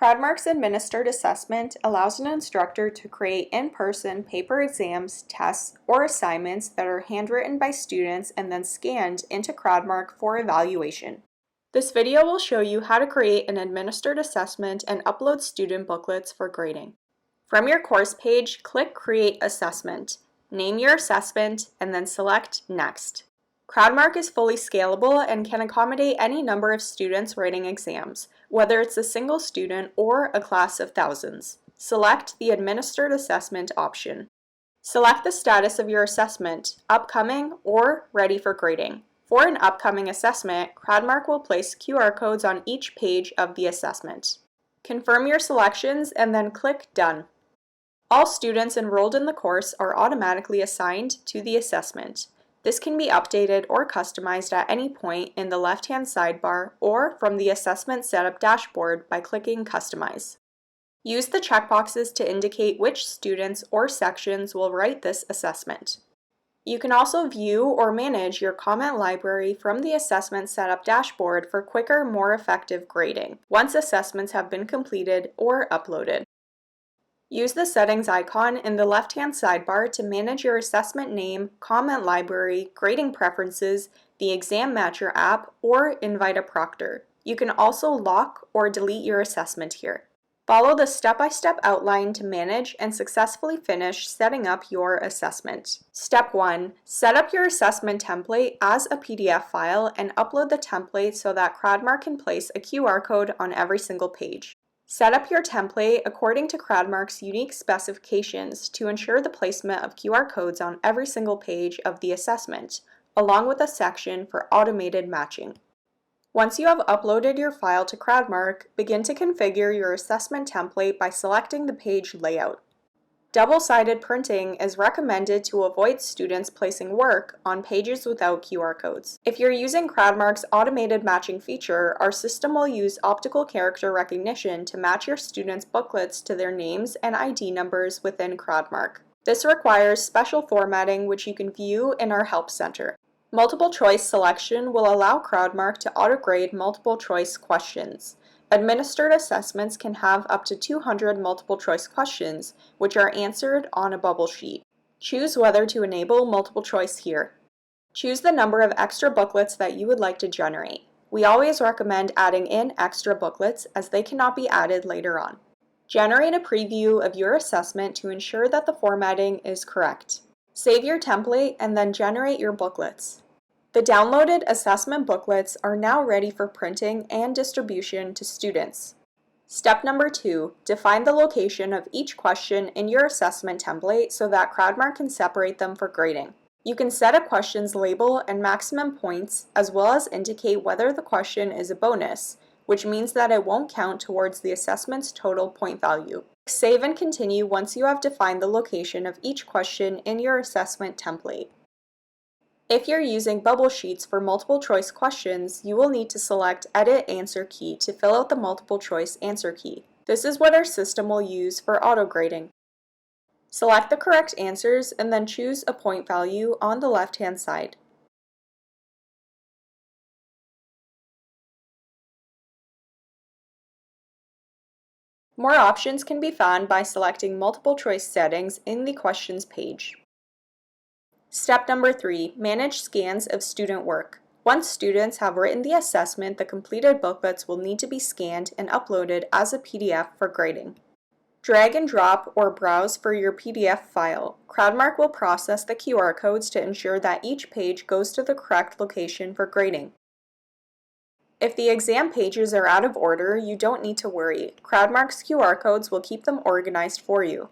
Crowdmark's administered assessment allows an instructor to create in-person paper exams, tests, or assignments that are handwritten by students and then scanned into Crowdmark for evaluation. This video will show you how to create an administered assessment and upload student booklets for grading. From your course page, click Create Assessment, name your assessment, and then select Next. Crowdmark is fully scalable and can accommodate any number of students writing exams, whether it's a single student or a class of thousands. Select the Administered Assessment option. Select the status of your assessment, upcoming or ready for grading. For an upcoming assessment, Crowdmark will place QR codes on each page of the assessment. Confirm your selections and then click Done. All students enrolled in the course are automatically assigned to the assessment. This can be updated or customized at any point in the left-hand sidebar or from the Assessment Setup dashboard by clicking Customize. Use the checkboxes to indicate which students or sections will write this assessment. You can also view or manage your comment library from the Assessment Setup dashboard for quicker, more effective grading once assessments have been completed or uploaded. Use the settings icon in the left-hand sidebar to manage your assessment name, comment library, grading preferences, the Exam Matcher app, or invite a proctor. You can also lock or delete your assessment here. Follow the step-by-step outline to manage and successfully finish setting up your assessment. Step 1. Set up your assessment template as a PDF file and upload the template so that Crowdmark can place a QR code on every single page. Set up your template according to Crowdmark's unique specifications to ensure the placement of QR codes on every single page of the assessment, along with a section for automated matching. Once you have uploaded your file to Crowdmark, begin to configure your assessment template by selecting the page layout. Double-sided printing is recommended to avoid students placing work on pages without QR codes. If you're using Crowdmark's automated matching feature, our system will use optical character recognition to match your students' booklets to their names and ID numbers within Crowdmark. This requires special formatting, which you can view in our Help Center. Multiple choice selection will allow Crowdmark to auto-grade multiple choice questions. Administered assessments can have up to 200 multiple choice questions, which are answered on a bubble sheet. Choose whether to enable multiple choice here. Choose the number of extra booklets that you would like to generate. We always recommend adding in extra booklets as they cannot be added later on. Generate a preview of your assessment to ensure that the formatting is correct. Save your template and then generate your booklets. The downloaded assessment booklets are now ready for printing and distribution to students. Step number 2, define the location of each question in your assessment template so that Crowdmark can separate them for grading. You can set a question's label and maximum points, as well as indicate whether the question is a bonus, which means that it won't count towards the assessment's total point value. Save and continue once you have defined the location of each question in your assessment template. If you're using bubble sheets for multiple choice questions, you will need to select Edit Answer Key to fill out the multiple choice answer key. This is what our system will use for auto-grading. Select the correct answers and then choose a point value on the left-hand side. More options can be found by selecting multiple choice settings in the questions page. Step number 3, manage scans of student work. Once students have written the assessment, the completed booklets will need to be scanned and uploaded as a PDF for grading. Drag and drop or browse for your PDF file. Crowdmark will process the QR codes to ensure that each page goes to the correct location for grading. If the exam pages are out of order, you don't need to worry. Crowdmark's QR codes will keep them organized for you.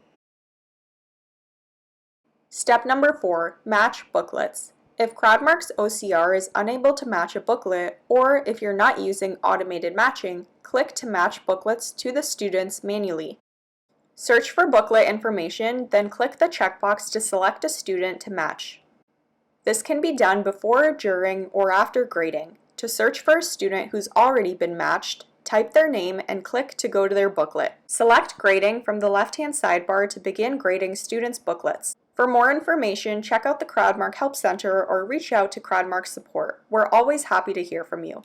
Step number 4, match booklets. If Crowdmark's OCR is unable to match a booklet, or if you're not using automated matching, click to match booklets to the students manually. Search for booklet information, then click the checkbox to select a student to match. This can be done before, during, or after grading. To search for a student who's already been matched, type their name and click to go to their booklet. Select Grading from the left-hand sidebar to begin grading students' booklets. For more information, check out the Crowdmark Help Center or reach out to Crowdmark support. We're always happy to hear from you.